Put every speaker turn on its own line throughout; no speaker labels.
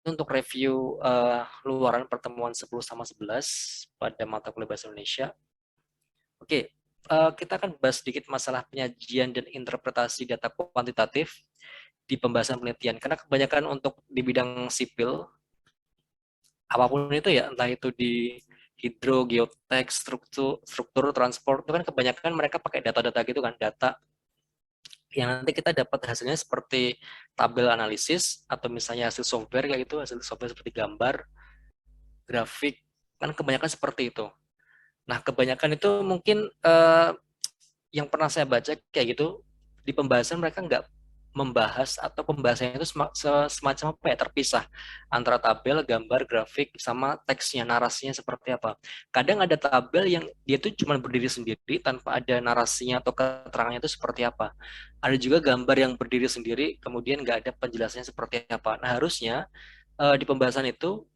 Untuk review luaran pertemuan 10 sama 11 pada mata kuliah Bahasa Indonesia. Oke, kita akan bahas sedikit masalah penyajian dan interpretasi data kuantitatif di pembahasan penelitian. Karena kebanyakan untuk di bidang sipil, apapun itu ya, entah itu di hidro, geotek, struktur, transport, itu kan kebanyakan mereka pakai data-data gitu kan, data yang nanti kita dapat hasilnya seperti tabel analisis atau misalnya hasil software kayak gitu, hasil software seperti gambar, grafik, kan kebanyakan seperti itu. Nah, kebanyakan itu mungkin yang pernah saya baca kayak gitu, di pembahasan mereka nggak membahas atau pembahasannya itu semacam apa ya, terpisah antara tabel, gambar, grafik, sama teksnya, narasinya seperti apa. Kadang ada tabel yang dia tuh cuma berdiri sendiri tanpa ada narasinya atau keterangannya itu seperti apa. Ada juga gambar yang berdiri sendiri, kemudian nggak ada penjelasannya seperti apa. Nah, harusnya di pembahasan itu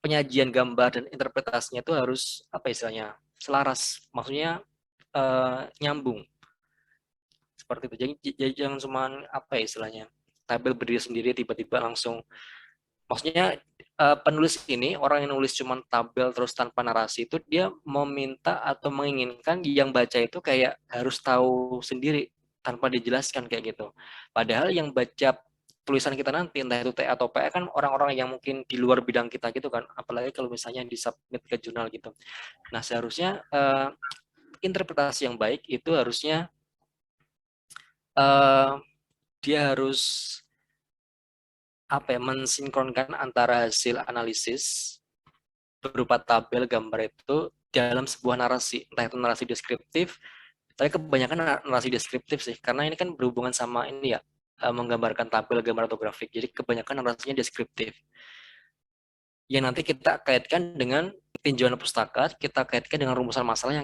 penyajian gambar dan interpretasinya itu harus apa istilahnya selaras, maksudnya nyambung seperti itu. Jadi jangan cuma apa ya istilahnya tabel berdiri sendiri tiba-tiba langsung. Maksudnya penulis ini orang yang nulis cuma tabel terus tanpa narasi itu dia meminta atau menginginkan yang baca itu kayak harus tahu sendiri tanpa dijelaskan kayak gitu. Padahal yang baca tulisan kita nanti entah itu T atau P kan orang-orang yang mungkin di luar bidang kita gitu kan. Apalagi kalau misalnya di submit ke jurnal gitu. Nah, seharusnya interpretasi yang baik itu harusnya uh, dia harus apa ya mensinkronkan antara hasil analisis berupa tabel gambar itu dalam sebuah narasi, entah itu narasi deskriptif, tapi kebanyakan narasi deskriptif sih, karena ini kan berhubungan sama ini ya, menggambarkan tabel gambar atau grafik, jadi kebanyakan narasinya deskriptif yang nanti kita kaitkan dengan tinjauan pustaka, kita kaitkan dengan rumusan masalah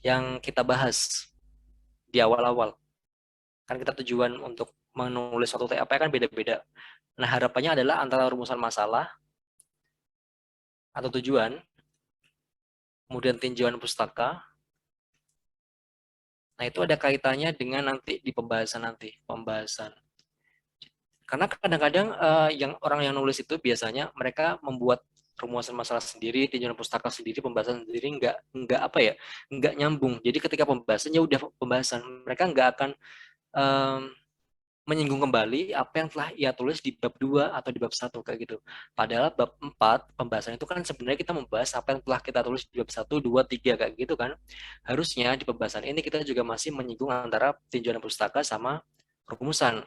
yang kita bahas di awal-awal. Kan kita tujuan untuk menulis suatu TAP kan beda-beda. Nah, harapannya adalah antara rumusan masalah atau tujuan, kemudian tinjauan pustaka. Nah, itu ada kaitannya dengan nanti di pembahasan. Karena kadang-kadang yang orang yang nulis itu biasanya mereka membuat rumusan masalah sendiri, tinjauan pustaka sendiri, pembahasan sendiri, nggak apa ya, nggak nyambung. Jadi ketika pembahasannya udah pembahasan, mereka nggak akan um, menyinggung kembali apa yang telah ia tulis di bab 2 atau di bab 1 kayak gitu. Padahal bab 4 pembahasan itu kan sebenarnya kita membahas apa yang telah kita tulis di bab 1, 2, 3 kayak gitu kan. Harusnya di pembahasan ini kita juga masih menyinggung antara tinjauan pustaka sama rumusan.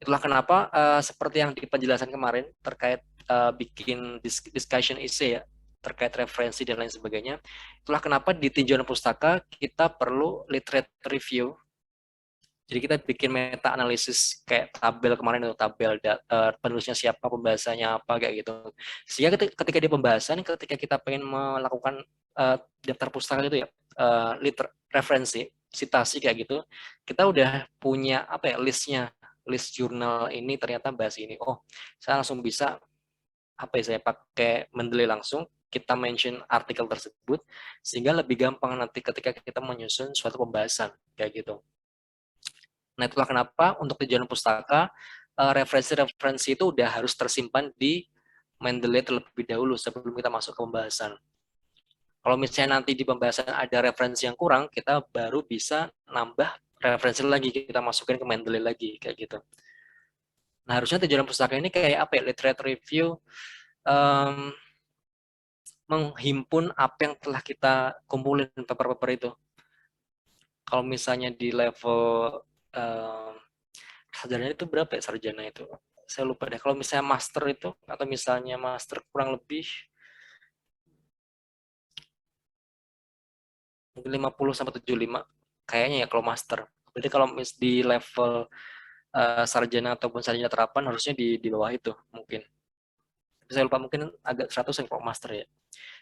Itulah kenapa seperti yang di penjelasan kemarin terkait bikin discussion essay ya, terkait referensi dan lain sebagainya. Itulah kenapa di tinjauan pustaka kita perlu literate review. Jadi kita bikin meta analisis kayak tabel kemarin itu tabel penulisnya siapa, pembahasannya apa kayak gitu. Sehingga ketika di pembahasan, ketika kita pengen melakukan daftar pustaka itu ya, referensi, citasi kayak gitu, kita udah punya apa ya listnya, list jurnal ini ternyata bahas ini. Oh, saya langsung bisa apa ya saya pakai Mendeley langsung kita mention artikel tersebut sehingga lebih gampang nanti ketika kita menyusun suatu pembahasan kayak gitu. Nah, itulah kenapa untuk tujuan pustaka, referensi-referensi itu udah harus tersimpan di Mendeley terlebih dahulu sebelum kita masuk ke pembahasan. Kalau misalnya nanti di pembahasan ada referensi yang kurang, kita baru bisa nambah referensi lagi, kita masukin ke Mendeley lagi, kayak gitu. Nah, harusnya tujuan pustaka ini kayak apa ya, literature review, um, menghimpun apa yang telah kita kumpulin paper-paper itu. Kalau misalnya di level um, sarjana itu berapa ya sarjana itu? Saya lupa deh. Kalau misalnya master itu atau misalnya master kurang lebih mungkin 50 sampai 75 kayaknya ya kalau master. Berarti kalau di level sarjana ataupun sarjana terapan harusnya di bawah itu mungkin. Tapi saya lupa mungkin agak 100-an kalau master ya.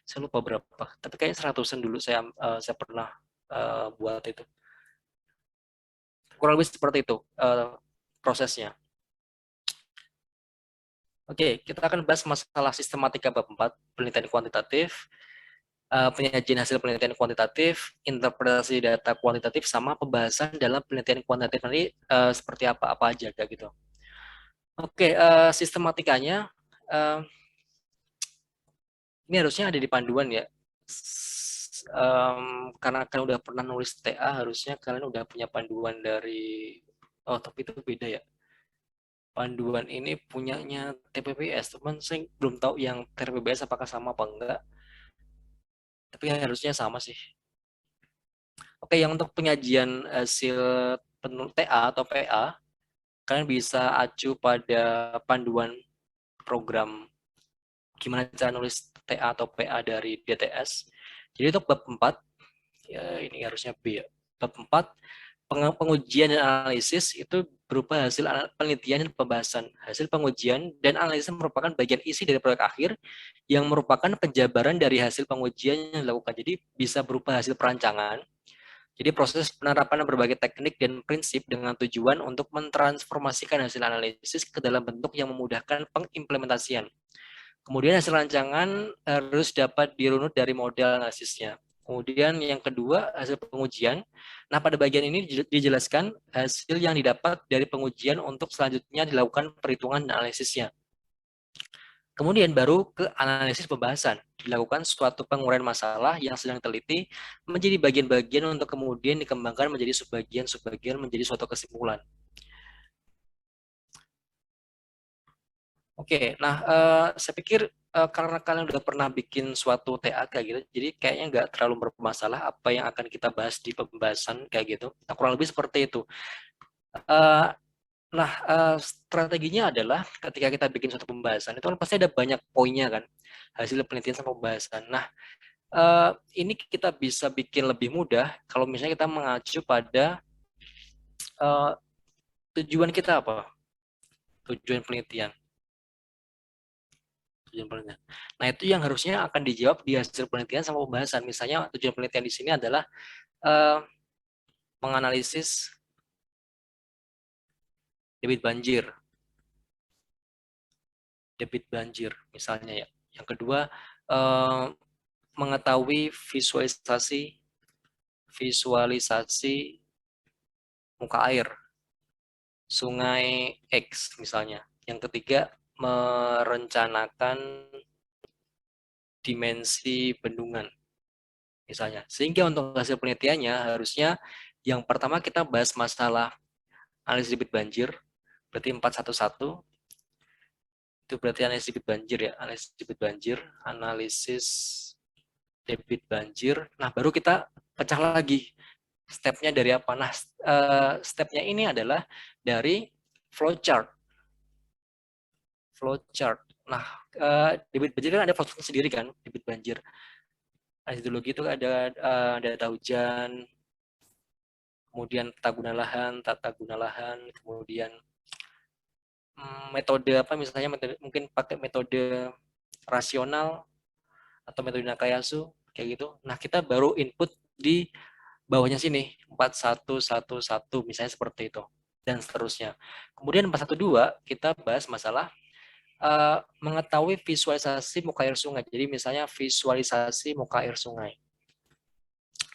Saya lupa berapa. Tapi kayaknya 100-an dulu saya pernah buat itu. Kurang lebih seperti itu prosesnya. Oke, kita akan bahas masalah sistematika bab 4, penelitian kuantitatif, penyajian hasil penelitian kuantitatif, interpretasi data kuantitatif, sama pembahasan dalam penelitian kuantitatif nanti seperti apa aja kayak gitu. Oke, sistematikanya ini harusnya ada di panduan ya. Karena kalian udah pernah nulis TA, harusnya kalian udah punya panduan dari, oh tapi itu beda ya. Panduan ini punyanya TPPS, teman saya belum tahu yang TPPS apakah sama apa enggak, tapi harusnya sama sih. Oke, yang untuk penyajian hasil TA atau PA, kalian bisa acu pada panduan program gimana cara nulis TA atau PA dari DTS. Jadi untuk bab 4, ya ini harusnya B ya. Bab 4, pengujian dan analisis itu berupa hasil penelitian dan pembahasan. Hasil pengujian dan analisis merupakan bagian isi dari proyek akhir yang merupakan penjabaran dari hasil pengujian yang dilakukan. Jadi bisa berupa hasil perancangan. Jadi proses penerapan berbagai teknik dan prinsip dengan tujuan untuk mentransformasikan hasil analisis ke dalam bentuk yang memudahkan pengimplementasian. Kemudian hasil rancangan harus dapat dirunut dari model analisisnya. Kemudian yang kedua, hasil pengujian. Nah, pada bagian ini dijelaskan hasil yang didapat dari pengujian untuk selanjutnya dilakukan perhitungan dan analisisnya. Kemudian baru ke analisis pembahasan. Dilakukan suatu penguraian masalah yang sedang teliti menjadi bagian-bagian untuk kemudian dikembangkan menjadi subbagian-subbagian menjadi suatu kesimpulan. Oke, nah saya pikir karena kalian udah pernah bikin suatu TA kayak gitu, jadi kayaknya nggak terlalu bermasalah apa yang akan kita bahas di pembahasan kayak gitu. Nah, kurang lebih seperti itu. Uh, nah, strateginya adalah ketika kita bikin suatu pembahasan, itu kan pasti ada banyak poinnya kan, hasil penelitian sama pembahasan. Nah, ini kita bisa bikin lebih mudah kalau misalnya kita mengacu pada uh, tujuan kita apa, tujuan penelitian. Tujuan penelitian. Nah, itu yang harusnya akan dijawab di hasil penelitian sama pembahasan. Misalnya tujuan penelitian di sini adalah uh, menganalisis debit banjir, misalnya ya. Yang kedua, uh, mengetahui visualisasi muka air sungai X misalnya. Yang ketiga, merencanakan dimensi bendungan misalnya. Sehingga untuk hasil penelitiannya harusnya yang pertama kita bahas masalah analisis debit banjir, berarti 411 itu berarti analisis debit banjir ya, analisis debit banjir. Nah, baru kita pecah lagi stepnya dari apa. Nah, stepnya ini adalah dari flowchart. Nah, debit banjir kan ada flowchart sendiri kan, debit banjir. Nah, hidrologi itu ada data hujan, kemudian tata guna lahan, kemudian metode apa misalnya mungkin pakai metode rasional atau metode Nakayasu kayak gitu. Nah, kita baru input di bawahnya sini 4111 misalnya seperti itu dan seterusnya. Kemudian 412 kita bahas masalah mengetahui visualisasi muka air sungai. Jadi misalnya visualisasi muka air sungai.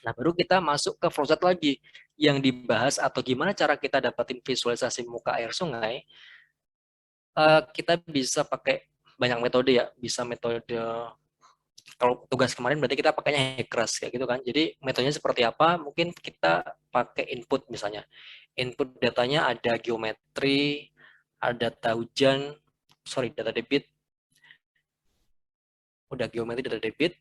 Nah, baru kita masuk ke flowchart lagi yang dibahas atau gimana cara kita dapatin visualisasi muka air sungai. Kita bisa pakai banyak metode ya, bisa metode kalau tugas kemarin berarti kita pakainya Hekras kayak gitu kan. Jadi metodenya seperti apa? Mungkin kita pakai input misalnya. Input datanya ada geometri, ada data hujan, data debit, udah geometri data debit,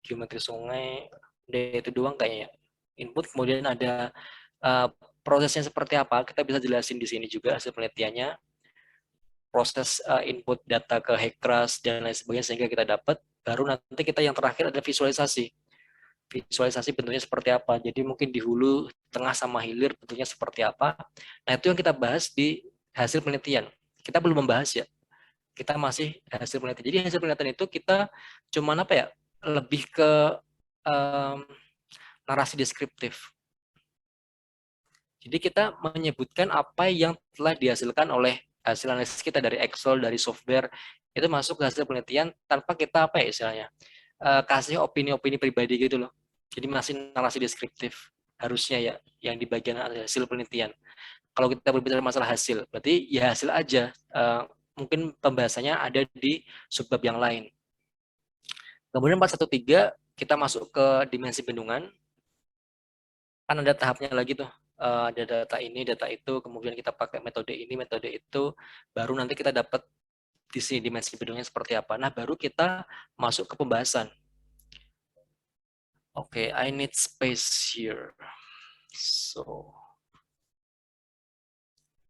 geometri sungai, udah itu doang kayaknya. Input kemudian ada prosesnya seperti apa, kita bisa jelasin di sini juga hasil penelitiannya, proses input data ke Hekras dan lain sebagainya sehingga kita dapat. Baru nanti kita yang terakhir ada visualisasi bentuknya seperti apa. Jadi mungkin di hulu, tengah sama hilir bentuknya seperti apa. Nah, itu yang kita bahas di hasil penelitian. Kita belum membahas ya. Kita masih hasil penelitian. Jadi hasil penelitian itu kita cuman apa ya? Lebih ke narasi deskriptif. Jadi kita menyebutkan apa yang telah dihasilkan oleh hasil analisis kita dari Excel, dari software, itu masuk ke hasil penelitian tanpa kita apa ya istilahnya, kasih opini-opini pribadi gitu loh. Jadi masih narasi deskriptif harusnya ya yang di bagian hasil penelitian. Kalau kita berbicara masalah hasil, berarti ya hasil aja. Mungkin pembahasannya ada di subbab yang lain. Kemudian 413 kita masuk ke dimensi bendungan. Kan ada tahapnya lagi tuh. Ada data ini, data itu, kemudian kita pakai metode ini, metode itu, baru nanti kita dapat di sini dimensi bendungannya seperti apa. Nah, baru kita masuk ke pembahasan. Oke, I need space here. So,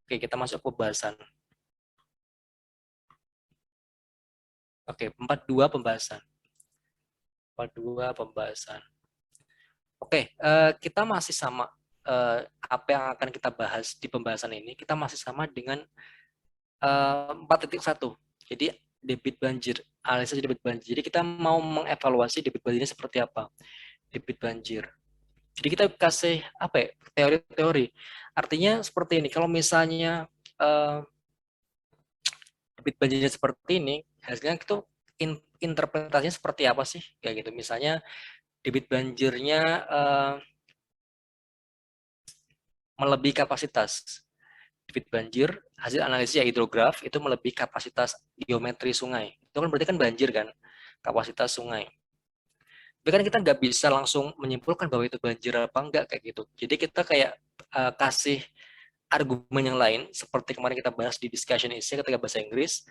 oke, kita masuk ke pembahasan. Oke, 42 pembahasan. 42 pembahasan. Oke, kita masih sama. Apa yang akan kita bahas di pembahasan ini, kita masih sama dengan 4.1. Jadi, debit banjir, analisis debit banjir. Jadi, kita mau mengevaluasi debit banjirnya seperti apa. Debit banjir. Jadi, kita kasih apa ya, teori-teori. Artinya seperti ini, kalau misalnya debit banjirnya seperti ini, hasilnya itu interpretasinya seperti apa sih? Kayak gitu. Misalnya, debit banjirnya melebihi kapasitas. Debit banjir, hasil analisis ya hidrograf, itu melebihi kapasitas geometri sungai. Itu kan berarti kan banjir kan, kapasitas sungai. Tapi kan kita nggak bisa langsung menyimpulkan bahwa itu banjir apa enggak, kayak gitu. Jadi kita kayak kasih argumen yang lain, seperti kemarin kita bahas di discussion essay ketika bahasa Inggris.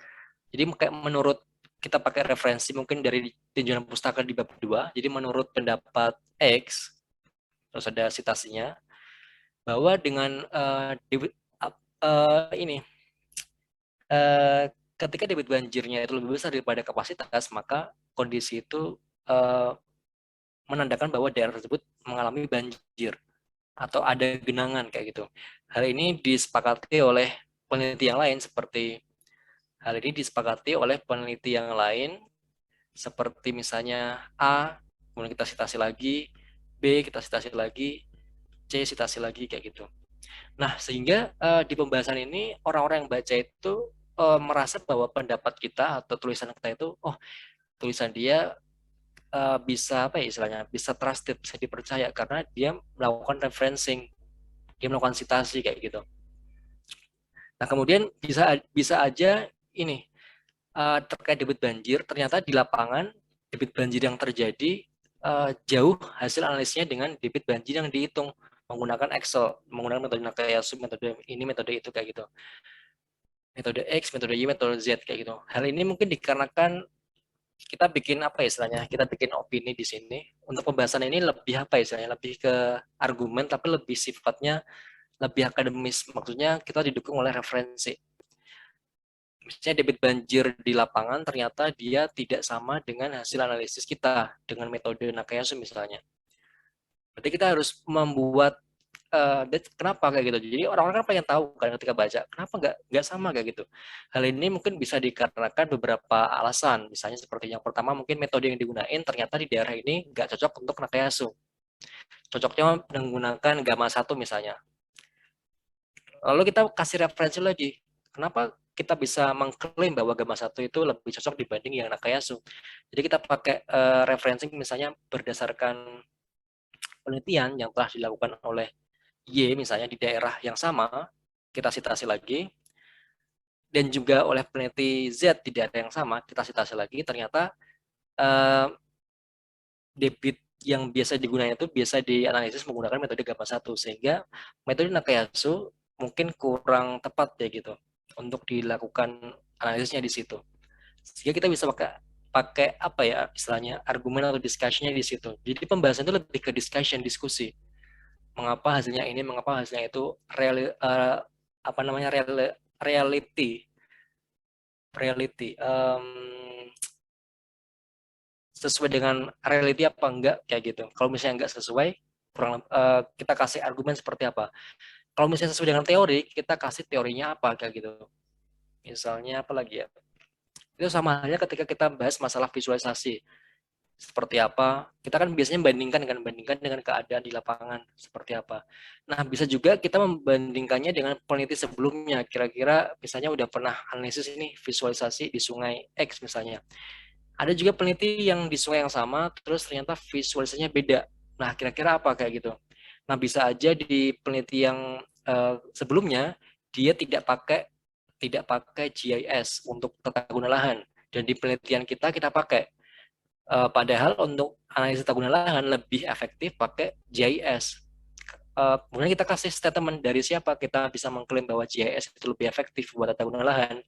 Jadi kayak menurut kita pakai referensi mungkin dari tinjauan pustaka di bab 2. Jadi menurut pendapat X, terus ada citasinya, bahwa dengan ini ketika debit banjirnya itu lebih besar daripada kapasitas, maka kondisi itu menandakan bahwa daerah tersebut mengalami banjir atau ada genangan kayak gitu. Hal ini disepakati oleh peneliti yang lain seperti misalnya A, kemudian kita citasi lagi, B kita citasi lagi, C citasi lagi kayak gitu. Nah, sehingga di pembahasan ini orang-orang yang baca itu merasa bahwa pendapat kita atau tulisan kita itu, oh, tulisan dia bisa apa ya istilahnya, bisa trusted, bisa dipercaya karena dia melakukan referencing, dia melakukan citasi kayak gitu. Nah, kemudian bisa aja ini terkait debit banjir, ternyata di lapangan debit banjir yang terjadi jauh hasil analisnya dengan debit banjir yang dihitung menggunakan Excel, menggunakan metode Nakayasu, metode ini, metode itu kayak gitu. Metode X, metode Y, metode Z kayak gitu. Hal ini mungkin dikarenakan kita bikin apa istilahnya? Kita bikin opini di sini. Untuk pembahasan ini lebih apa istilahnya? Lebih ke argumen tapi lebih sifatnya lebih akademis. Maksudnya kita didukung oleh referensi. Misalnya debit banjir di lapangan ternyata dia tidak sama dengan hasil analisis kita dengan metode Nakayasu misalnya. Berarti kita harus membuat kenapa kayak gitu. Jadi orang-orang kan pengen tahu kan ketika baca kenapa nggak sama kayak gitu. Hal ini mungkin bisa dikarenakan beberapa alasan. Misalnya seperti yang pertama mungkin metode yang digunakan ternyata di daerah ini nggak cocok untuk Nakayasu. Cocoknya menggunakan gamma 1 misalnya. Lalu kita kasih referensi lagi. Kenapa kita bisa mengklaim bahwa gamma 1 itu lebih cocok dibanding yang Nakayasu. Jadi kita pakai referensi misalnya berdasarkan penelitian yang telah dilakukan oleh Y misalnya di daerah yang sama, kita citasi lagi, dan juga oleh peneliti Z di daerah yang sama, kita citasi lagi, ternyata debit yang biasa digunakan itu biasa dianalisis menggunakan metode gamma 1, sehingga metode Nakayasu mungkin kurang tepat ya gitu untuk dilakukan analisisnya di situ. Sehingga kita bisa pakai apa ya istilahnya argumen atau discussion-nya di situ. Jadi pembahasan itu lebih ke discussion, diskusi. Mengapa hasilnya ini, mengapa hasilnya itu apa namanya reality sesuai dengan reality apa enggak kayak gitu. Kalau misalnya enggak sesuai, kita kasih argumen seperti apa. Kalau misalnya sesuai dengan teori, kita kasih teorinya apa kayak gitu. Misalnya apa lagi ya? Itu sama halnya ketika kita bahas masalah visualisasi. Seperti apa? Kita kan biasanya bandingkan dengan keadaan di lapangan seperti apa. Nah, bisa juga kita membandingkannya dengan peneliti sebelumnya. Kira-kira misalnya udah pernah analisis ini visualisasi di sungai X misalnya. Ada juga peneliti yang di sungai yang sama, terus ternyata visualisasinya beda. Nah, kira-kira apa kayak gitu? Nah, bisa aja di peneliti yang sebelumnya dia tidak pakai GIS untuk tata guna lahan, dan di penelitian kita pakai. Padahal untuk analisis tata guna lahan lebih efektif pakai GIS. Kemudian kita kasih statement dari siapa kita bisa mengklaim bahwa GIS itu lebih efektif buat tata guna lahan.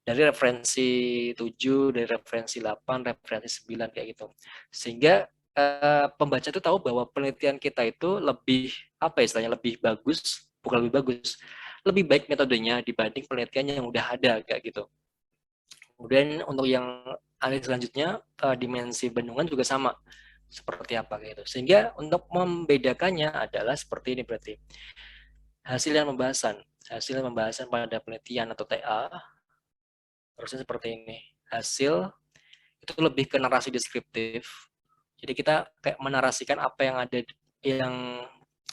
Dari referensi 7, dari referensi 8, referensi 9 kayak gitu. Sehingga pembaca itu tahu bahwa penelitian kita itu lebih istilahnya lebih bagus, bukan lebih bagus, lebih baik metodenya dibanding penelitian yang udah ada kayak gitu. Kemudian untuk yang analisis selanjutnya, dimensi bendungan juga sama seperti apa gitu. Sehingga untuk membedakannya adalah seperti ini berarti. Hasil pembahasan pada penelitian atau TA harusnya seperti ini. Hasil itu lebih ke narasi deskriptif. Jadi kita kayak menarasikan apa yang ada, yang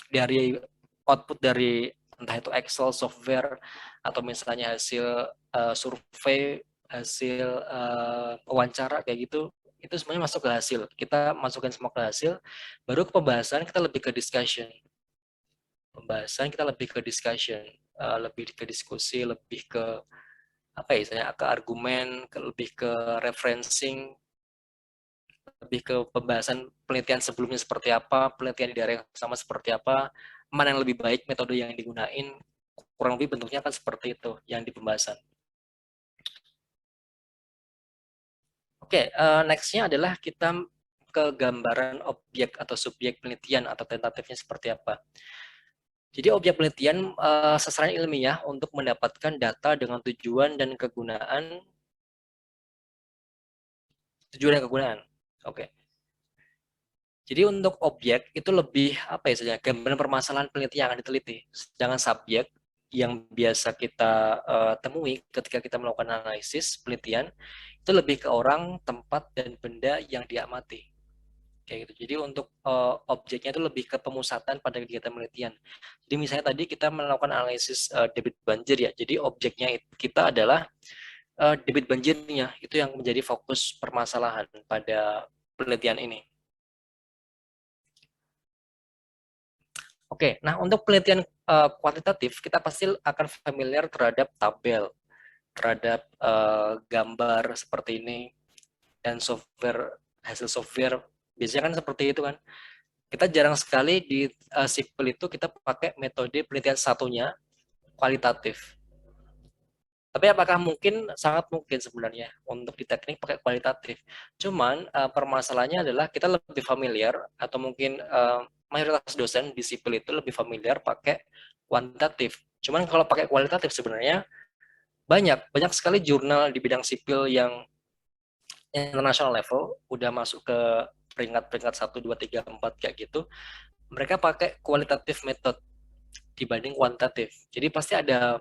dari output dari entah itu Excel software atau misalnya hasil survei, hasil wawancara kayak gitu, itu semuanya masuk ke hasil. Kita masukkan semua ke hasil, baru ke pembahasan kita lebih ke discussion. Lebih ke diskusi, lebih ke ke argumen, lebih ke referencing, lebih ke pembahasan penelitian sebelumnya seperti apa, penelitian di daerah yang sama seperti apa, mana yang lebih baik metode yang digunain, kurang lebih bentuknya kan seperti itu yang di pembahasan. Oke, next-nya adalah kita ke gambaran objek atau subjek penelitian atau tentatifnya seperti apa. Jadi objek penelitian sasaran ilmiah untuk mendapatkan data dengan tujuan dan kegunaan. Oke. Jadi untuk objek itu lebih gambaran permasalahan penelitian yang akan diteliti. Sedangkan subjek yang biasa kita temui ketika kita melakukan analisis penelitian itu lebih ke orang, tempat, dan benda yang diamati. Kayak gitu. Jadi untuk objeknya itu lebih ke pemusatan pada kegiatan penelitian. Jadi misalnya tadi kita melakukan analisis debit banjir ya. Jadi objeknya kita adalah debit banjirnya, itu yang menjadi fokus permasalahan pada penelitian ini. Oke, nah untuk penelitian kuantitatif kita pasti akan familiar terhadap tabel, terhadap gambar seperti ini, dan hasil software biasanya kan seperti itu kan. Kita jarang sekali di sipil itu kita pakai metode penelitian satunya kualitatif. Tapi apakah mungkin? Sangat mungkin sebenarnya untuk di teknik pakai kualitatif. Cuman permasalahannya adalah kita lebih familiar, atau mungkin mayoritas dosen di sipil itu lebih familiar pakai kuantitatif. Cuman kalau pakai kualitatif sebenarnya banyak sekali jurnal di bidang sipil yang international level udah masuk ke peringkat 1, 2, 3, 4 kayak gitu. Mereka pakai kualitatif method dibanding kuantitatif. Jadi pasti ada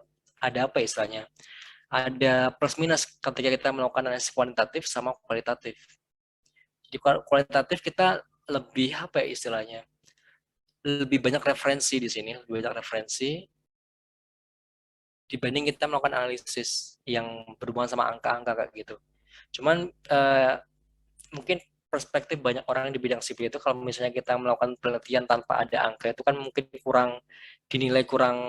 istilahnya, ada plus minus ketika kita melakukan analisis kuantitatif sama kualitatif. Jadi kualitatif kita lebih istilahnya, lebih banyak referensi di sini, lebih banyak referensi dibanding kita melakukan analisis yang berhubungan sama angka-angka kayak gitu. Cuman mungkin perspektif banyak orang di bidang sipil itu, kalau misalnya kita melakukan penelitian tanpa ada angka itu kan mungkin dinilai kurang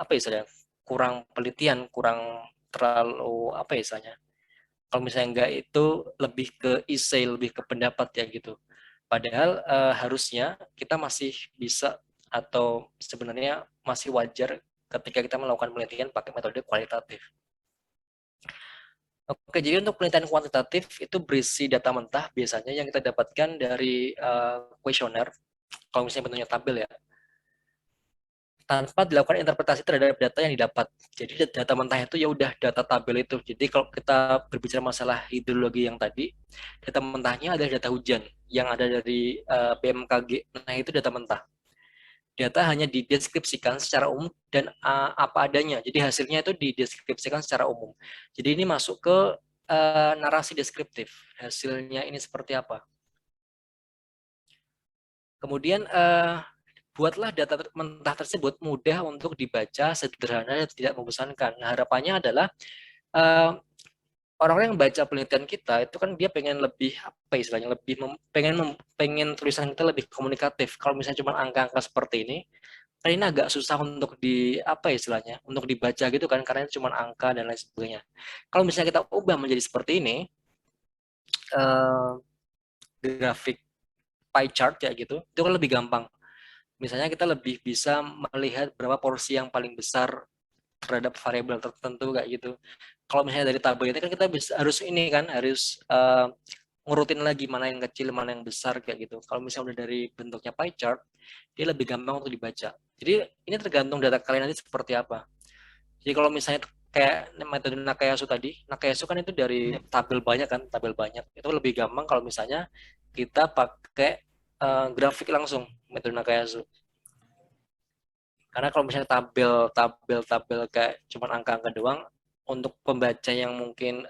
istilahnya, kurang penelitian, kurang terlalu istilahnya. Kalau misalnya enggak, itu lebih ke essay, lebih ke pendapat ya gitu. Padahal harusnya kita masih bisa, atau sebenarnya masih wajar ketika kita melakukan penelitian pakai metode kualitatif. Oke, jadi untuk penelitian kuantitatif itu berisi data mentah biasanya yang kita dapatkan dari kuesioner, kalau misalnya bentuknya tabel ya, tanpa dilakukan interpretasi terhadap data yang didapat. Jadi data mentah itu ya udah data tabel itu. Jadi kalau kita berbicara masalah hidrologi yang tadi, data mentahnya adalah data hujan yang ada dari BMKG. Nah, itu data mentah. Data hanya dideskripsikan secara umum dan apa adanya. Jadi hasilnya itu dideskripsikan secara umum. Jadi ini masuk ke narasi deskriptif. Hasilnya ini seperti apa. Kemudian buatlah data mentah tersebut mudah untuk dibaca, sederhana, dan tidak membosankan. Nah, harapannya adalah orang-orang yang baca penelitian kita itu kan dia pengen lebih istilahnya, lebih pengen tulisan kita lebih komunikatif. Kalau misalnya cuma angka-angka seperti ini, kan ini agak susah untuk di apa ya istilahnya, untuk dibaca gitu kan, karena itu cuma angka dan lain sebagainya. Kalau misalnya kita ubah menjadi seperti ini, eh, grafik pie chart kayak gitu, itu kan lebih gampang. Misalnya kita lebih bisa melihat berapa porsi yang paling besar terhadap variabel tertentu kayak gitu. Kalau misalnya dari tabel itu kan kita bisa, harus ini kan, harus ngurutin lagi mana yang kecil, mana yang besar kayak gitu. Kalau misalnya udah dari bentuknya pie chart, dia lebih gampang untuk dibaca. Jadi ini tergantung data kalian nanti seperti apa. Jadi kalau misalnya kayak metode Nakayasu tadi, Nakayasu kan itu dari tabel banyak kan, tabel banyak. Itu lebih gampang kalau misalnya kita pakai grafik langsung metode Nakayasu. Karena kalau misalnya tabel kayak cuma angka-angka doang, untuk pembaca yang mungkin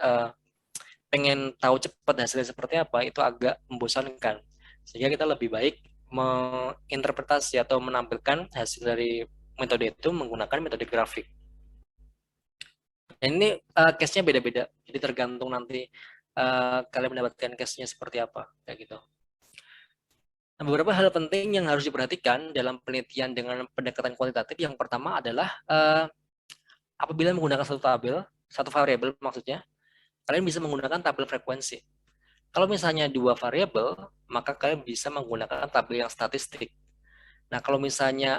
pengen tahu cepat hasilnya seperti apa, itu agak membosankan. Sehingga kita lebih baik menginterpretasi atau menampilkan hasil dari metode itu menggunakan metode grafik. Dan ini case-nya beda-beda, jadi tergantung nanti kalian mendapatkan case-nya seperti apa, kayak gitu. Nah, beberapa hal penting yang harus diperhatikan dalam penelitian dengan pendekatan kualitatif, yang pertama adalah apabila menggunakan satu tabel, satu variabel maksudnya, kalian bisa menggunakan tabel frekuensi. Kalau misalnya dua variabel, maka kalian bisa menggunakan tabel yang statistik. Nah, kalau misalnya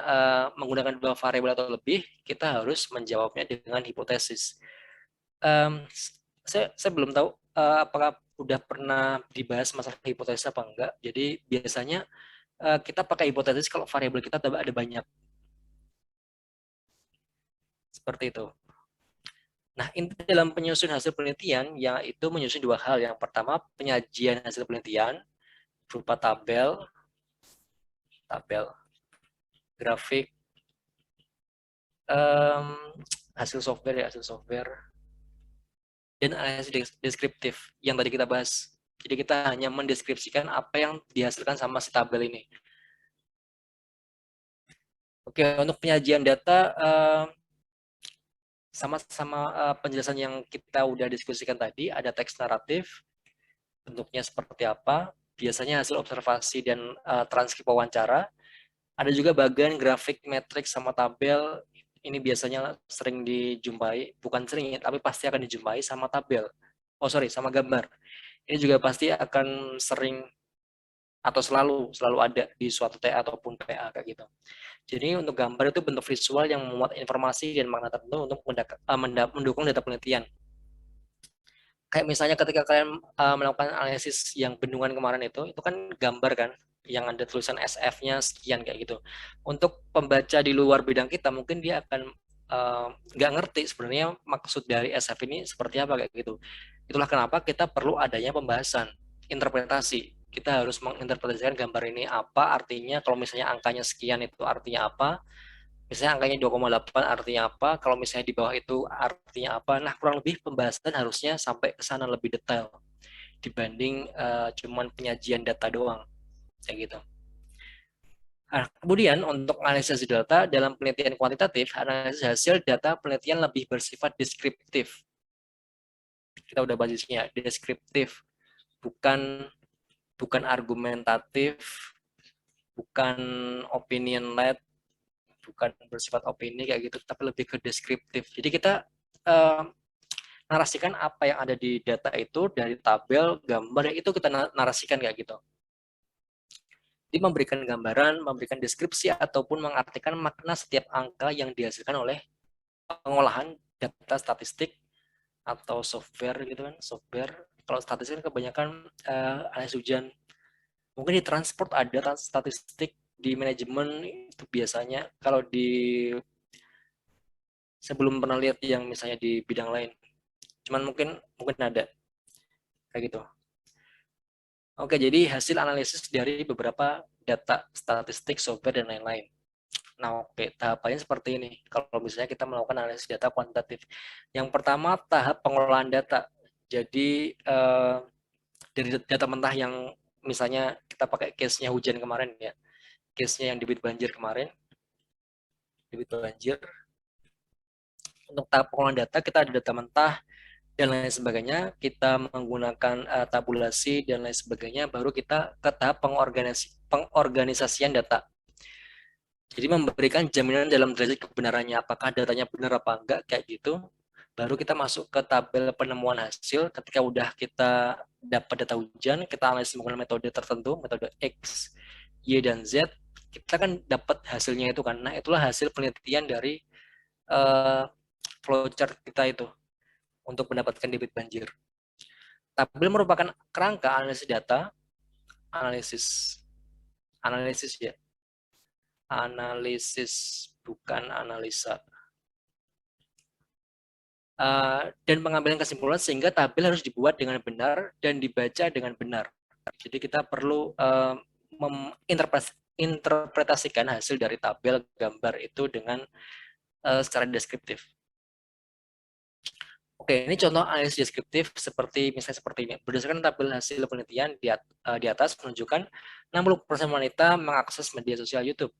menggunakan dua variabel atau lebih, kita harus menjawabnya dengan hipotesis. Um, saya belum tahu apakah udah pernah dibahas masalah hipotesis apa enggak. Jadi biasanya kita pakai hipotesis kalau variabel kita ada banyak, seperti itu. Nah, inti dalam penyusun hasil penelitian yaitu menyusun dua hal. Yang pertama, penyajian hasil penelitian berupa tabel, grafik, um, hasil software, dan analisis deskriptif yang tadi kita bahas. Jadi kita hanya mendeskripsikan apa yang dihasilkan sama si tabel ini. Oke, untuk penyajian data sama-sama penjelasan yang kita udah diskusikan tadi, ada teks naratif, bentuknya seperti apa, biasanya hasil observasi dan transkrip wawancara. Ada juga bagian grafik, metrik, sama tabel. Ini biasanya sering dijumpai, bukan sering ya, tapi pasti akan dijumpai sama tabel. Oh sorry, sama gambar. Ini juga pasti akan sering atau selalu ada di suatu TA ataupun PA kayak gitu. Jadi untuk gambar itu bentuk visual yang memuat informasi dan makna tertentu untuk mendukung data penelitian. Kayak misalnya ketika kalian melakukan analisis yang bendungan kemarin itu kan gambar kan, yang ada tulisan SF-nya sekian kayak gitu. Untuk pembaca di luar bidang kita mungkin dia akan nggak ngerti sebenarnya maksud dari SF ini seperti apa kayak gitu. Itulah kenapa kita perlu adanya pembahasan, interpretasi. Kita harus menginterpretasikan gambar ini apa artinya, kalau misalnya angkanya sekian itu artinya apa, misalnya angkanya 2,8 artinya apa, kalau misalnya di bawah itu artinya apa. Nah, kurang lebih pembahasan harusnya sampai ke sana lebih detail dibanding cuman penyajian data doang kayak gitu. Nah, kemudian untuk analisis data dalam penelitian kuantitatif, analisis hasil data penelitian lebih bersifat deskriptif. Kita udah bahasnya deskriptif, bukan bukan argumentatif, bukan opinion led, bukan bersifat opini kayak gitu, tapi lebih ke deskriptif. Jadi kita uh, narasikan apa yang ada di data itu dari tabel, gambar, itu kita narasikan kayak gitu. Jadi memberikan gambaran, memberikan deskripsi, ataupun mengartikan makna setiap angka yang dihasilkan oleh pengolahan data statistik atau software gitu kan, software. Kalau statistik kan kebanyakan analisis hujan. Mungkin di transport ada statistik, di manajemen itu biasanya. Kalau di sebelum pernah lihat yang misalnya di bidang lain. Cuman mungkin ada kayak gitu. Oke, jadi hasil analisis dari beberapa data statistik, software, dan lain-lain. Nah, oke, tahapannya seperti ini. Kalau misalnya kita melakukan analisis data kuantitatif. Yang pertama, tahap pengolahan data. Jadi, dari data mentah yang misalnya kita pakai case-nya hujan kemarin ya. Case-nya yang debit banjir kemarin. Debit banjir. Untuk tahap pengolahan data, kita ada data mentah, dan lain sebagainya, kita menggunakan tabulasi dan lain sebagainya, baru kita ke tahap pengorganisasian data. Jadi memberikan jaminan dalam derajat kebenarannya, apakah datanya benar apa enggak, kayak gitu. Baru kita masuk ke tabel penemuan hasil. Ketika udah kita dapat data ujian, kita analisis menggunakan metode tertentu, metode X, Y, dan Z, kita kan dapat hasilnya itu kan. Nah, itulah hasil penelitian dari flowchart kita itu untuk mendapatkan debit banjir. Tabel merupakan kerangka analisis data, analisis analisis ya, analisis bukan analisa. Dan pengambilan kesimpulan sehingga tabel harus dibuat dengan benar dan dibaca dengan benar. Jadi kita perlu menginterpretasikan hasil dari tabel gambar itu dengan secara deskriptif. Oke, ini contoh analisis deskriptif misalnya seperti ini. Berdasarkan tabel hasil penelitian di atas menunjukkan 60% wanita mengakses media sosial YouTube.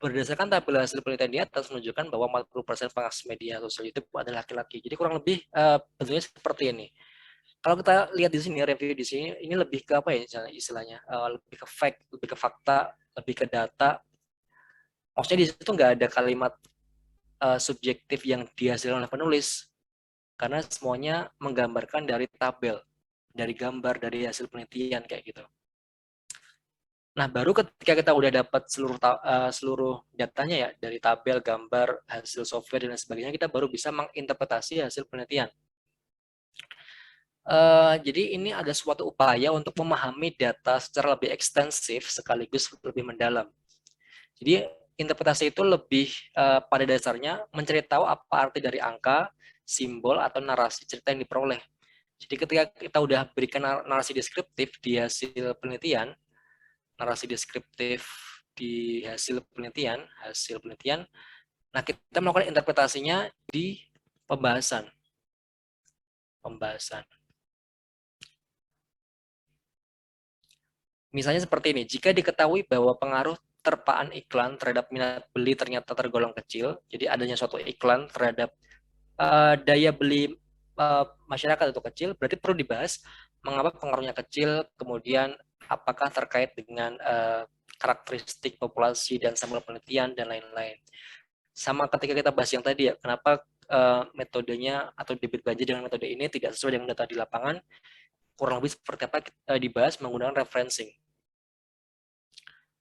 Berdasarkan tabel hasil penelitian di atas menunjukkan bahwa 40% pengakses media sosial YouTube adalah laki-laki. Jadi kurang lebih bentuknya seperti ini. Kalau kita lihat di sini, review di sini, ini lebih ke apa ya istilahnya? Lebih ke fact, lebih ke fakta, lebih ke data. Maksudnya di situ nggak ada kalimat subjektif yang dihasilkan oleh penulis, karena semuanya menggambarkan dari tabel, dari gambar, dari hasil penelitian kayak gitu. Nah, baru ketika kita udah dapat seluruh datanya ya, dari tabel, gambar, hasil software dan sebagainya, kita baru bisa menginterpretasi hasil penelitian. Jadi ini ada suatu upaya untuk memahami data secara lebih ekstensif sekaligus lebih mendalam. Jadi interpretasi itu lebih pada dasarnya mencari tahu apa arti dari angka, simbol, atau narasi cerita yang diperoleh. Jadi ketika kita udah berikan narasi deskriptif di hasil penelitian, nah kita melakukan interpretasinya di pembahasan. Misalnya seperti ini, jika diketahui bahwa pengaruh terpaan iklan terhadap minat beli ternyata tergolong kecil, jadi adanya suatu iklan terhadap daya beli masyarakat itu kecil, berarti perlu dibahas mengapa pengaruhnya kecil, kemudian apakah terkait dengan karakteristik populasi dan sampel penelitian dan lain-lain. Sama ketika kita bahas yang tadi ya, kenapa metodenya atau debit banjir dengan metode ini tidak sesuai dengan data di lapangan, kurang lebih seperti apa dibahas menggunakan referencing.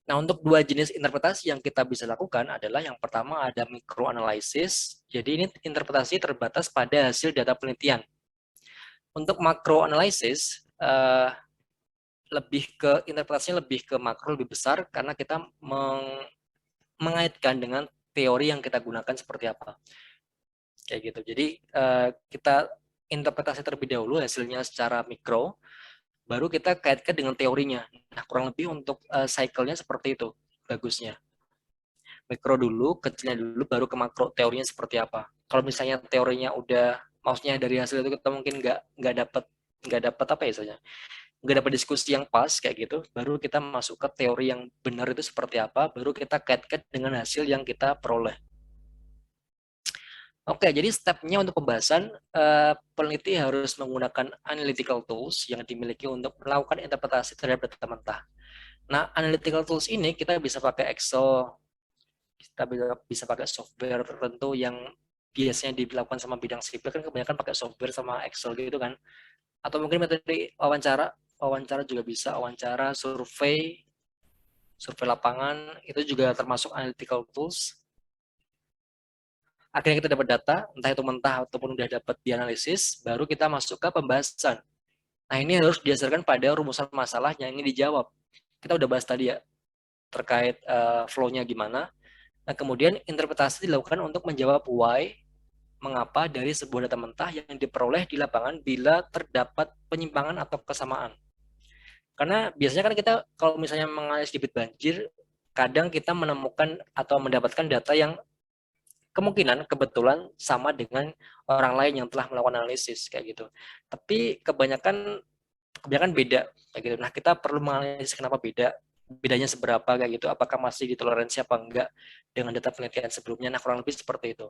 Nah, untuk dua jenis interpretasi yang kita bisa lakukan adalah yang pertama ada microanalysis. Jadi ini interpretasi terbatas pada hasil data penelitian. Untuk macroanalysis interpretasinya lebih ke makro, lebih besar karena kita mengaitkan dengan teori yang kita gunakan seperti apa. Kayak gitu. Jadi kita interpretasi terlebih dahulu hasilnya secara mikro, baru kita kaitkan dengan teorinya. Nah, kurang lebih untuk cycle-nya seperti itu bagusnya. Mikro dulu, kecilnya dulu, baru ke makro, teorinya seperti apa. Kalau misalnya teorinya udah, maksudnya dari hasil itu kita mungkin nggak dapat apa ya istilahnya, nggak dapat diskusi yang pas kayak gitu, baru kita masuk ke teori yang benar itu seperti apa, baru kita kaitkan dengan hasil yang kita peroleh. Oke, jadi stepnya untuk pembahasan, peneliti harus menggunakan analytical tools yang dimiliki untuk melakukan interpretasi terhadap data mentah. Nah, analytical tools ini kita bisa pakai Excel, kita bisa pakai software tertentu yang biasanya dilakukan sama bidang sipil, kan kebanyakan pakai software sama Excel gitu kan. Atau mungkin metode wawancara juga bisa, wawancara, survei lapangan, itu juga termasuk analytical tools. Akhirnya kita dapat data, entah itu mentah ataupun udah dapat dianalisis, baru kita masuk ke pembahasan. Nah, ini harus didasarkan pada rumusan masalah yang ingin dijawab. Kita udah bahas tadi ya, terkait flow-nya gimana. Nah, kemudian interpretasi dilakukan untuk menjawab why, mengapa dari sebuah data mentah yang diperoleh di lapangan bila terdapat penyimpangan atau kesamaan. Karena biasanya kan kita kalau misalnya menganalisis debit banjir, kadang kita menemukan atau mendapatkan data yang kemungkinan kebetulan sama dengan orang lain yang telah melakukan analisis kayak gitu. Tapi kebanyakan beda kayak gitu. Nah, kita perlu menganalisis kenapa bedanya seberapa kayak gitu, apakah masih ditoleransi apa enggak dengan data penelitian sebelumnya. Nah, kurang lebih seperti itu.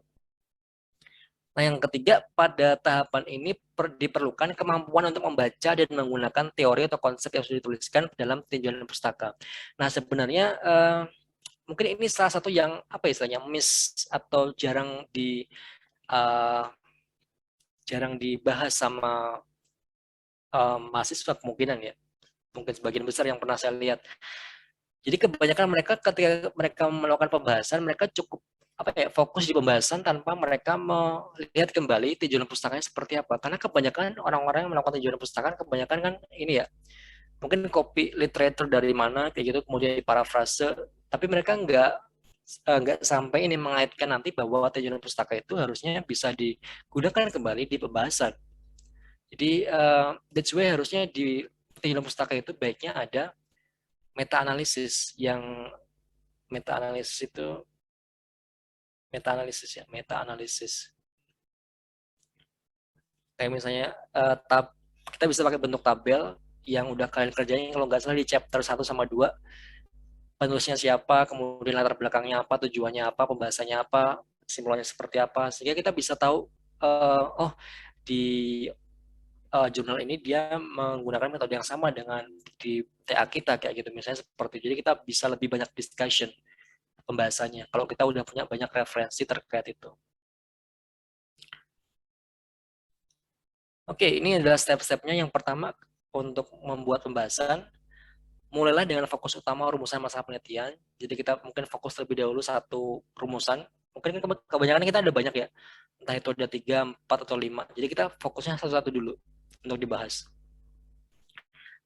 Nah, yang ketiga, pada tahapan ini diperlukan kemampuan untuk membaca dan menggunakan teori atau konsep yang sudah dituliskan dalam tinjauan pustaka. Nah, sebenarnya mungkin ini salah satu yang apa istilahnya miss atau jarang dibahas sama mahasiswa kemungkinan ya, mungkin sebagian besar yang pernah saya lihat. Jadi kebanyakan mereka ketika mereka melakukan pembahasan, mereka cukup apa ya, fokus di pembahasan tanpa mereka melihat kembali tujuan pustakanya seperti apa. Karena kebanyakan orang-orang yang melakukan tujuan pustaka kebanyakan kan ini ya, mungkin copy literatur dari mana kayak gitu, kemudian diparafrase, tapi mereka nggak sampai ini mengaitkan nanti bahwa tujuan pustaka itu harusnya bisa digunakan kembali di pembahasan. Jadi that's why harusnya di tujuan pustaka itu baiknya ada meta analisis meta analisis itu meta analisis kayak misalnya kita bisa pakai bentuk tabel yang udah kalian kerjain, kalau nggak salah di chapter 1 sama 2, penulisnya siapa, kemudian latar belakangnya apa, tujuannya apa, pembahasannya apa, simpulannya seperti apa, sehingga kita bisa tahu oh di jurnal ini dia menggunakan metode yang sama dengan di TA kita kayak gitu misalnya seperti itu. Jadi kita bisa lebih banyak discussion pembahasannya kalau kita udah punya banyak referensi terkait itu. Oke, ini adalah step-stepnya. Yang pertama, untuk membuat pembahasan, mulailah dengan fokus utama rumusan masalah penelitian. Jadi kita mungkin fokus terlebih dahulu satu rumusan. Mungkin kebanyakan kita ada banyak ya, entah itu ada 3, 4, atau 5. Jadi kita fokusnya satu-satu dulu untuk dibahas.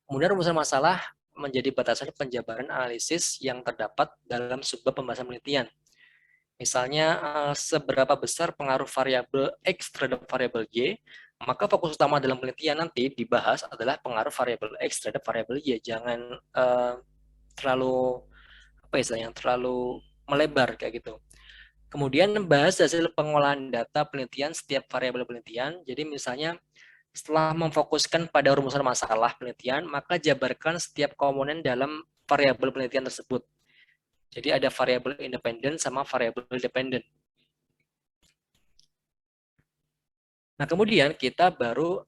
Kemudian rumusan masalah menjadi batasan penjabaran analisis yang terdapat dalam sebuah pembahasan penelitian. Misalnya, seberapa besar pengaruh variabel X terhadap variabel Y, maka fokus utama dalam penelitian nanti dibahas adalah pengaruh variabel X terhadap variabel Y. Jangan terlalu apa istilahnya, terlalu melebar kayak gitu. Kemudian bahas hasil pengolahan data penelitian setiap variabel penelitian. Jadi misalnya setelah memfokuskan pada rumusan masalah penelitian, maka jabarkan setiap komponen dalam variabel penelitian tersebut. Jadi ada variabel independen sama variabel dependen. Nah, kemudian kita baru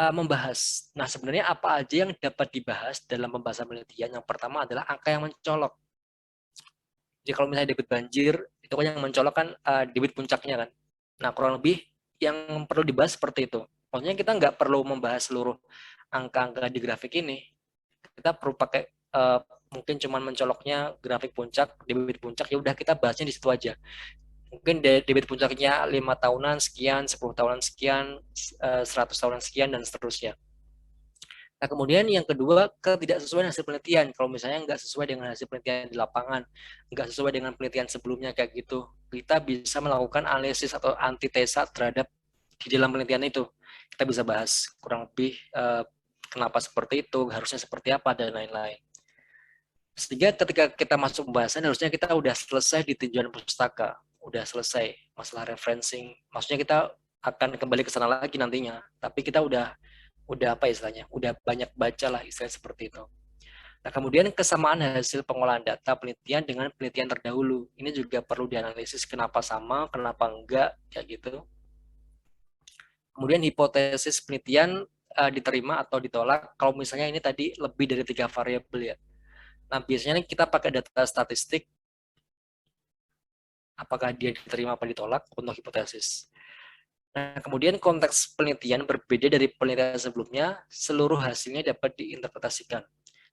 membahas. Nah, sebenarnya apa aja yang dapat dibahas dalam pembahasan penelitian? Yang pertama adalah angka yang mencolok. Jadi kalau misalnya debit banjir, itu kan yang mencolok kan debit puncaknya kan. Nah, kurang lebih yang perlu dibahas seperti itu. Maksudnya kita nggak perlu membahas seluruh angka-angka di grafik ini. Kita perlu pakai mungkin cuman mencoloknya grafik puncak, debit puncak, ya udah kita bahasnya di situ aja. Mungkin debit puncaknya 5 tahunan sekian, 10 tahunan sekian, 100 tahunan sekian, dan seterusnya. Nah, kemudian yang kedua, ketidaksesuaian hasil penelitian. Kalau misalnya nggak sesuai dengan hasil penelitian di lapangan, nggak sesuai dengan penelitian sebelumnya kayak gitu, kita bisa melakukan analisis atau antitesa terhadap di dalam penelitian itu. Kita bisa bahas kurang lebih kenapa seperti itu, harusnya seperti apa, dan lain-lain. Sehingga ketika kita masuk pembahasan, harusnya kita udah selesai di tujuan pustaka, udah selesai masalah referencing. Maksudnya kita akan kembali ke sana lagi nantinya, tapi kita udah apa istilahnya, udah banyak baca lah istilah seperti itu. Nah, kemudian kesamaan hasil pengolahan data penelitian dengan penelitian terdahulu. Ini juga perlu dianalisis kenapa sama, kenapa enggak, kayak gitu. Kemudian hipotesis penelitian diterima atau ditolak kalau misalnya ini tadi lebih dari 3 variabel ya. Nah, biasanya kita pakai data statistik, apakah dia diterima atau ditolak untuk hipotesis. Nah, kemudian konteks penelitian berbeda dari penelitian sebelumnya, seluruh hasilnya dapat diinterpretasikan.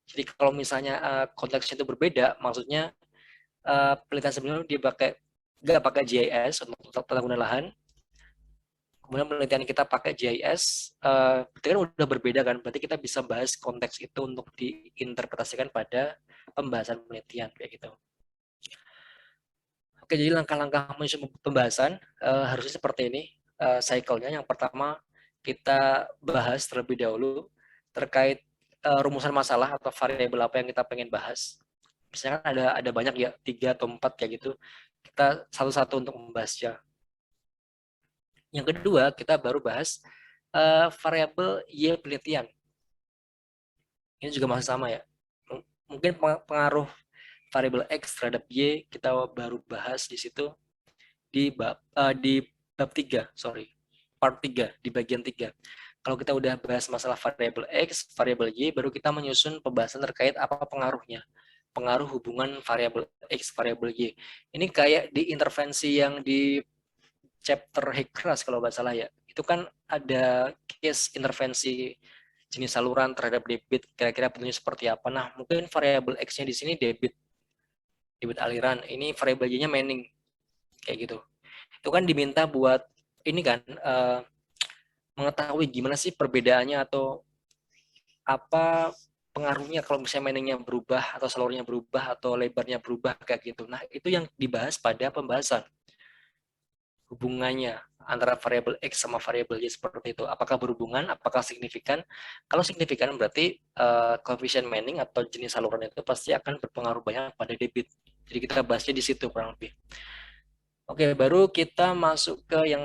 Jadi kalau misalnya konteksnya itu berbeda, maksudnya penelitian sebelumnya dia nggak pakai GIS untuk tata guna lahan, kemudian penelitian kita pakai GIS, berarti kan udah berbeda kan, berarti kita bisa bahas konteks itu untuk diinterpretasikan pada pembahasan penelitian kayak gitu. Oke, jadi langkah-langkah menyusun pembahasan harusnya seperti ini cycle-nya. Yang pertama, kita bahas terlebih dahulu terkait rumusan masalah atau variabel apa yang kita pengen bahas. Misalnya ada banyak ya, 3 atau 4 kayak gitu. Kita satu-satu untuk membahasnya. Yang kedua, kita baru bahas variabel Y penelitian. Ini juga masih sama ya. Mungkin pengaruh variabel X terhadap Y kita baru bahas di situ di bab 3, part 3, di bagian 3. Kalau kita udah bahas masalah variabel X, variabel Y, baru kita menyusun pembahasan terkait apa pengaruhnya. pengaruh hubungan variabel X, variabel Y. Ini kayak di intervensi yang di chapter Hegras kalau nggak salah ya. Itu kan ada case intervensi jenis saluran terhadap debit, kira-kira bentuknya seperti apa. Nah, mungkin variabel X-nya di sini debit, debit aliran. Ini variabel Y-nya Manning, kayak gitu. Itu kan diminta buat ini kan, mengetahui gimana sih perbedaannya atau apa pengaruhnya kalau misalnya Manningnya berubah atau salurnya berubah atau lebarnya berubah kayak gitu. Nah, itu yang dibahas pada pembahasan hubungannya antara variabel X sama variabel Y seperti itu. Apakah berhubungan, apakah signifikan? Kalau signifikan berarti koefisien Manning atau jenis saluran itu pasti akan berpengaruh banyak pada debit. Jadi kita bahasnya di situ kurang lebih. Oke, baru kita masuk ke yang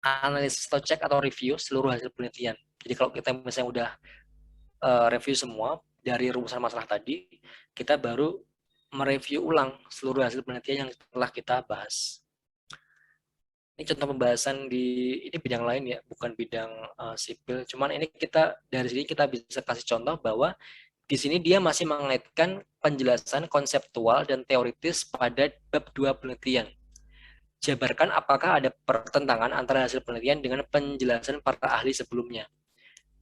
analisis atau cek atau review seluruh hasil penelitian. Jadi kalau kita misalnya udah review semua dari rumusan masalah tadi, kita baru mereview ulang seluruh hasil penelitian yang telah kita bahas. Ini contoh pembahasan di ini bidang lain ya, bukan bidang sipil. Cuman ini kita dari sini kita bisa kasih contoh bahwa di sini dia masih mengaitkan penjelasan konseptual dan teoritis pada bab 2 penelitian. Jabarkan apakah ada pertentangan antara hasil penelitian dengan penjelasan para ahli sebelumnya.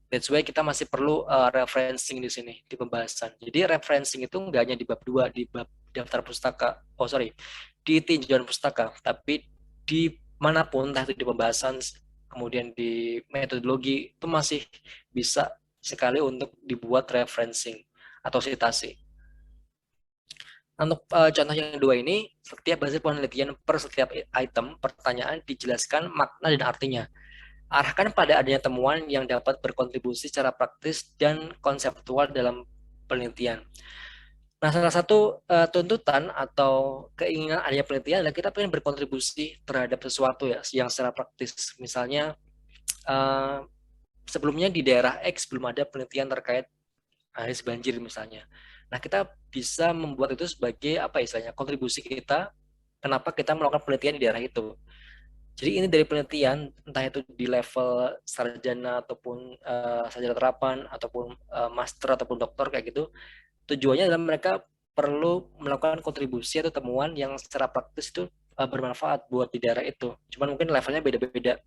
That's why kita masih perlu referencing di sini di pembahasan. Jadi referencing itu nggak hanya di bab 2 di bab daftar pustaka, di tinjauan pustaka, tapi di manapun entah itu di pembahasan kemudian di metodologi itu masih bisa sekali untuk dibuat referencing atau sitasi. Untuk contoh yang kedua ini, setiap hasil penelitian per setiap item pertanyaan dijelaskan makna dan artinya. Arahkan pada adanya temuan yang dapat berkontribusi secara praktis dan konseptual dalam penelitian. Nah, salah satu tuntutan atau keinginan adanya penelitian adalah kita ingin berkontribusi terhadap sesuatu ya, yang secara praktis. Misalnya, uh, sebelumnya di daerah X belum ada penelitian terkait air banjir misalnya. Nah, kita bisa membuat itu sebagai apa istilahnya kontribusi kita. Kenapa kita melakukan penelitian di daerah itu? Jadi ini dari penelitian, entah itu di level sarjana ataupun sarjana terapan ataupun master ataupun doktor kayak gitu, tujuannya adalah mereka perlu melakukan kontribusi atau temuan yang secara praktis itu bermanfaat buat di daerah itu. Cuman mungkin levelnya beda-beda.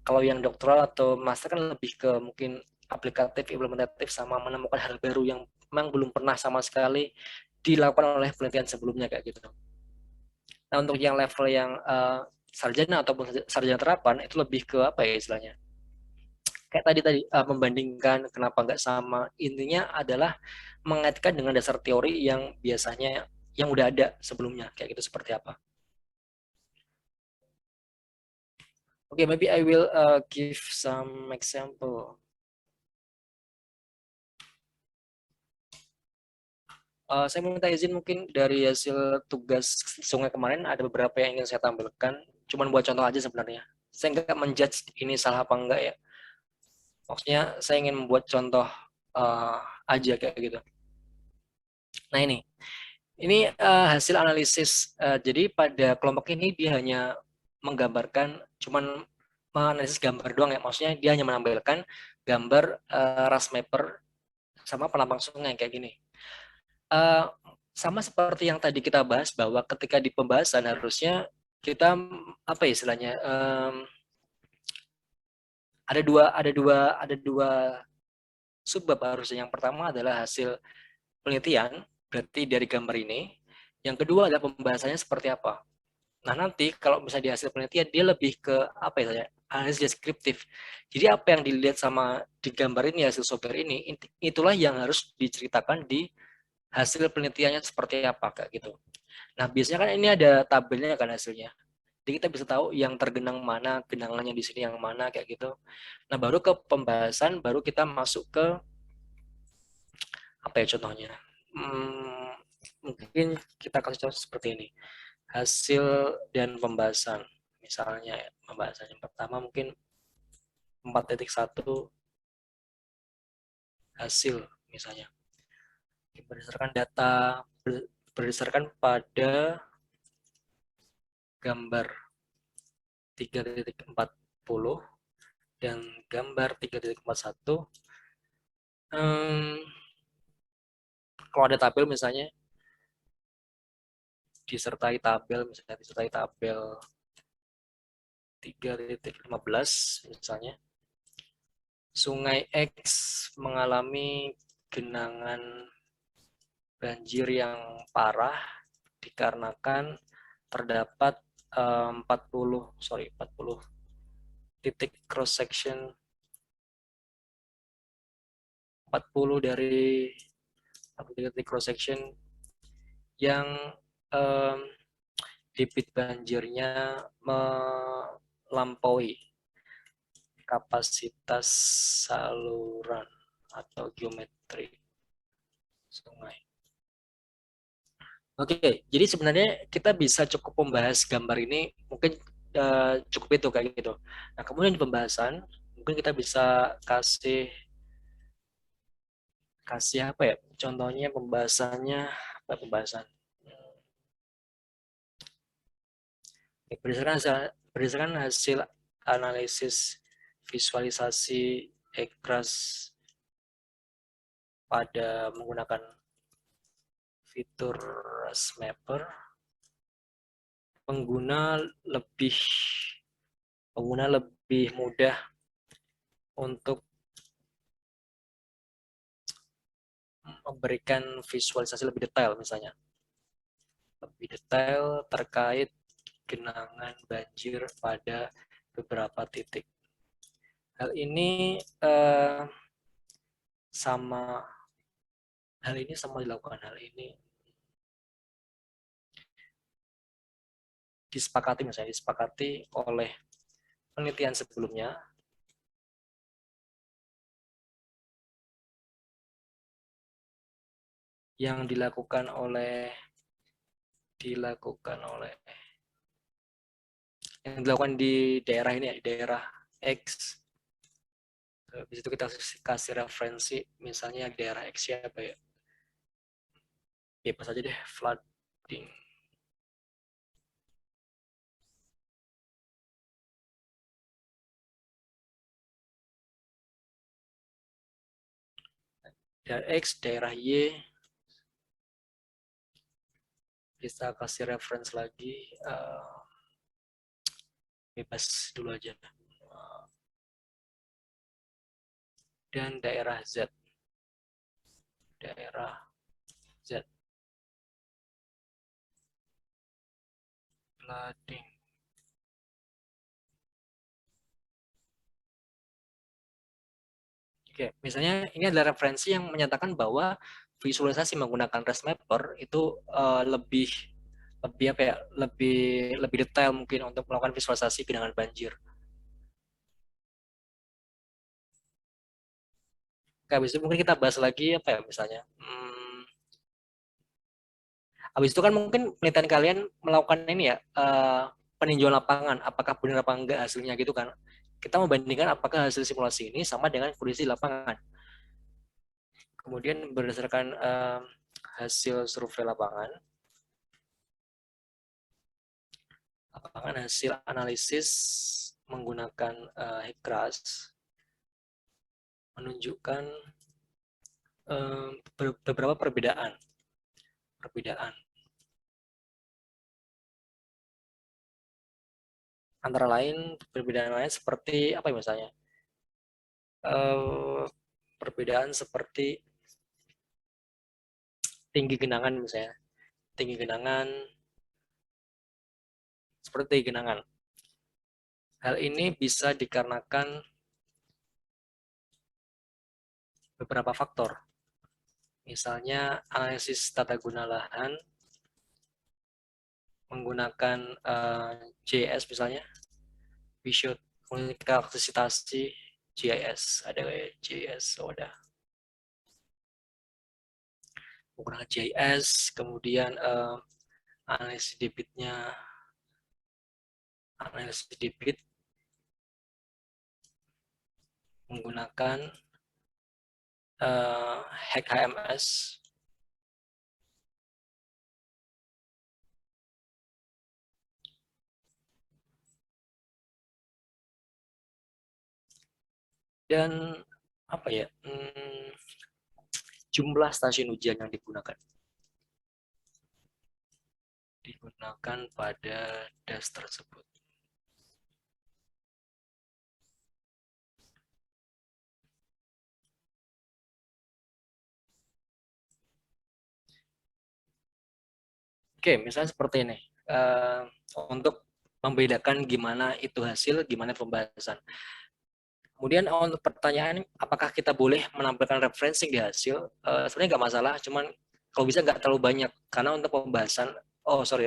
Kalau yang doktoral atau master kan lebih ke mungkin aplikatif, implementatif sama menemukan hal baru yang memang belum pernah sama sekali dilakukan oleh penelitian sebelumnya kayak gitu. Nah, untuk yang level yang sarjana ataupun sarjana terapan itu lebih ke apa ya istilahnya? Kayak tadi membandingkan kenapa nggak sama. Intinya adalah mengaitkan dengan dasar teori yang biasanya yang udah ada sebelumnya kayak gitu seperti apa. Okay, maybe I will give some example. Saya minta izin mungkin dari hasil tugas sungai kemarin ada beberapa yang ingin saya tampilkan. Cuman buat contoh aja sebenarnya. Saya nggak menjudge ini salah apa enggak ya. Maksudnya saya ingin membuat contoh uh, aja kayak gitu. Nah ini hasil analisis. Jadi pada kelompok ini dia hanya menggambarkan, cuman menganalisis gambar doang ya. Maksudnya dia hanya menampilkan gambar ras mapper sama penampang sungai kayak gini. Uh, Sama seperti yang tadi kita bahas bahwa ketika di pembahasan harusnya kita apa ya istilahnya ada dua subbab harusnya. Yang pertama adalah hasil penelitian, berarti dari gambar ini. Yang kedua adalah pembahasannya seperti apa. Nah, nanti kalau misalnya di hasil penelitian, dia lebih ke apa ya, analisis deskriptif. Jadi apa yang dilihat sama di gambar ini, hasil software ini, itulah yang harus diceritakan di hasil penelitiannya seperti apa, kayak gitu. Nah, biasanya kan ini ada tabelnya kan hasilnya. Jadi kita bisa tahu yang tergenang mana, genangannya di sini yang mana, kayak gitu. Nah, baru ke pembahasan, baru kita masuk ke apa ya contohnya. Hmm, Mungkin kita kasih contoh seperti ini. Hasil dan pembahasan. Misalnya pembahasan yang pertama mungkin 4.1 hasil misalnya. Berdasarkan data, berdasarkan pada gambar 3.40 dan gambar 3.41, kalau ada tabel misalnya disertai tabel 3.15 misalnya, Sungai X mengalami genangan banjir yang parah dikarenakan terdapat 40 titik cross section, 40 dari 40 titik cross section yang um, debit banjirnya melampaui kapasitas saluran atau geometri sungai. Oke, jadi sebenarnya kita bisa cukup membahas gambar ini mungkin cukup itu kayak gitu. Nah, kemudian di pembahasan mungkin kita bisa kasih kasih apa ya? Contohnya pembahasannya apa pembahasan? Berdasarkan hasil analisis visualisasi ekras pada menggunakan fitur Mapper, pengguna lebih pengguna lebih mudah untuk memberikan visualisasi lebih detail, misalnya lebih detail terkait genangan banjir pada beberapa titik. Hal ini sama dilakukan hal ini disepakati oleh penelitian sebelumnya yang dilakukan di daerah ini ya, di daerah X. Di situ kita kasih referensi, misalnya di daerah X siapa ya? Bebas aja deh, flooding. Daerah X, daerah Y, kita kasih referensi lagi, bebas dulu aja. Dan daerah Z, flooding. Oke, misalnya ini adalah referensi yang menyatakan bahwa visualisasi menggunakan Mapper itu lebih lebih apa ya, lebih detail mungkin untuk melakukan visualisasi genangan banjir. Oke, habis itu mungkin kita bahas lagi apa ya, misalnya. Habis itu kan mungkin penelitian kalian melakukan ini ya, peninjauan lapangan, apakah benar apa enggak hasilnya gitu kan. Kita membandingkan apakah hasil simulasi ini sama dengan kondisi lapangan. Kemudian berdasarkan hasil survei lapangan, hasil analisis menggunakan HICRAS menunjukkan beberapa perbedaan antara lain perbedaan lain seperti apa ya, misalnya perbedaan seperti tinggi genangan, misalnya tinggi genangan seperti genangan. Hal ini bisa dikarenakan beberapa faktor. Misalnya analisis tata guna lahan menggunakan JS, misalnya visual kapasitasi GIS, ada GIS, ada menggunakan GIS, kemudian analisis debit menggunakan HMS, dan apa ya, jumlah stasiun ujian yang digunakan pada DAS tersebut. Oke, misalnya seperti ini. Untuk membedakan gimana itu hasil, gimana pembahasan. Kemudian untuk pertanyaan, apakah kita boleh menampilkan referensi di hasil? Sebenarnya nggak masalah, cuman kalau bisa nggak terlalu banyak. Karena untuk pembahasan,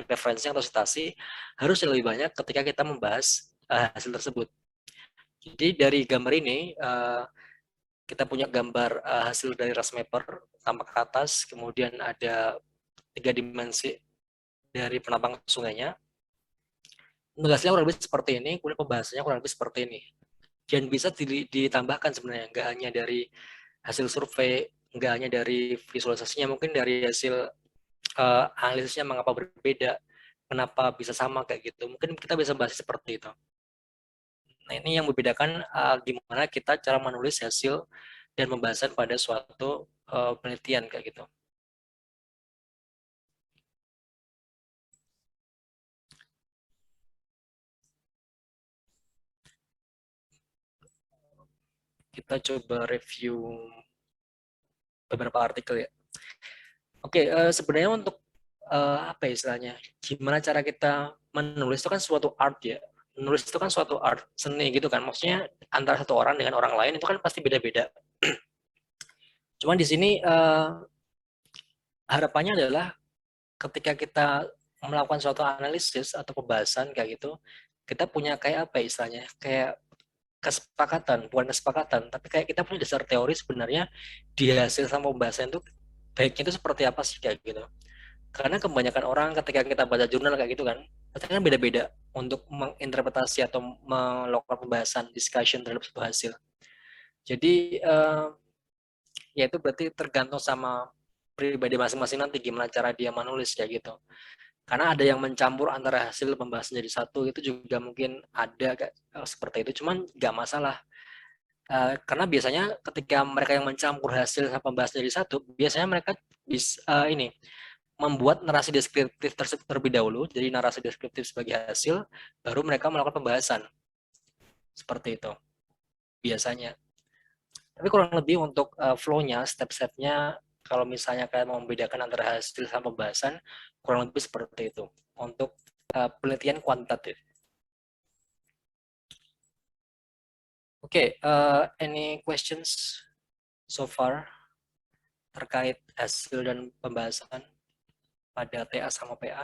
referensi atau citasi harus lebih banyak ketika kita membahas hasil tersebut. Jadi dari gambar ini, kita punya gambar hasil dari Rasmapper, tampak ke atas, kemudian ada 3 dimensi dari penampang sungainya. Nugasnya kurang lebih seperti ini, kemudian pembahasannya kurang lebih seperti ini. Dan bisa ditambahkan sebenarnya, nggak hanya dari hasil survei, nggak hanya dari visualisasinya, mungkin dari hasil analisisnya mengapa berbeda, kenapa bisa sama kayak gitu. Mungkin kita bisa bahas seperti itu. Nah, ini yang membedakan gimana kita cara menulis hasil dan pembahasan pada suatu penelitian kayak gitu. Kita coba review beberapa artikel ya. Oke, sebenarnya untuk apa ya istilahnya? Gimana cara kita menulis itu kan suatu art ya. Menulis itu kan suatu art, seni gitu kan. Maksudnya antara satu orang dengan orang lain itu kan pasti beda-beda. Cuman di sini harapannya adalah ketika kita melakukan suatu analisis atau pembahasan kayak gitu, kita punya kayak apa ya istilahnya? Kayak kesepakatan, bukan kesepakatan, tapi kayak kita punya dasar teori sebenarnya di hasil sama pembahasan itu baiknya itu seperti apa sih kayak gitu. Karena kebanyakan orang ketika kita baca jurnal kayak gitu kan, pasti kan beda-beda untuk menginterpretasi atau melakukan pembahasan, discussion terhadap sebuah hasil. Jadi ya itu berarti tergantung sama pribadi masing-masing nanti gimana cara dia menulis kayak gitu. Karena ada yang mencampur antara hasil pembahasan jadi satu, itu juga mungkin ada seperti itu, cuman nggak masalah. Karena biasanya ketika mereka yang mencampur hasil sama pembahasan jadi satu, biasanya mereka bisa ini membuat narasi deskriptif tersebut terlebih dahulu, jadi narasi deskriptif sebagai hasil, baru mereka melakukan pembahasan. Seperti itu, biasanya. Tapi kurang lebih untuk flow-nya, step-stepnya, kalau misalnya kalian mau membedakan antara hasil sama pembahasan, kurang lebih seperti itu. Untuk penelitian kuantitatif. Oke, any questions so far terkait hasil dan pembahasan pada TA sama PA?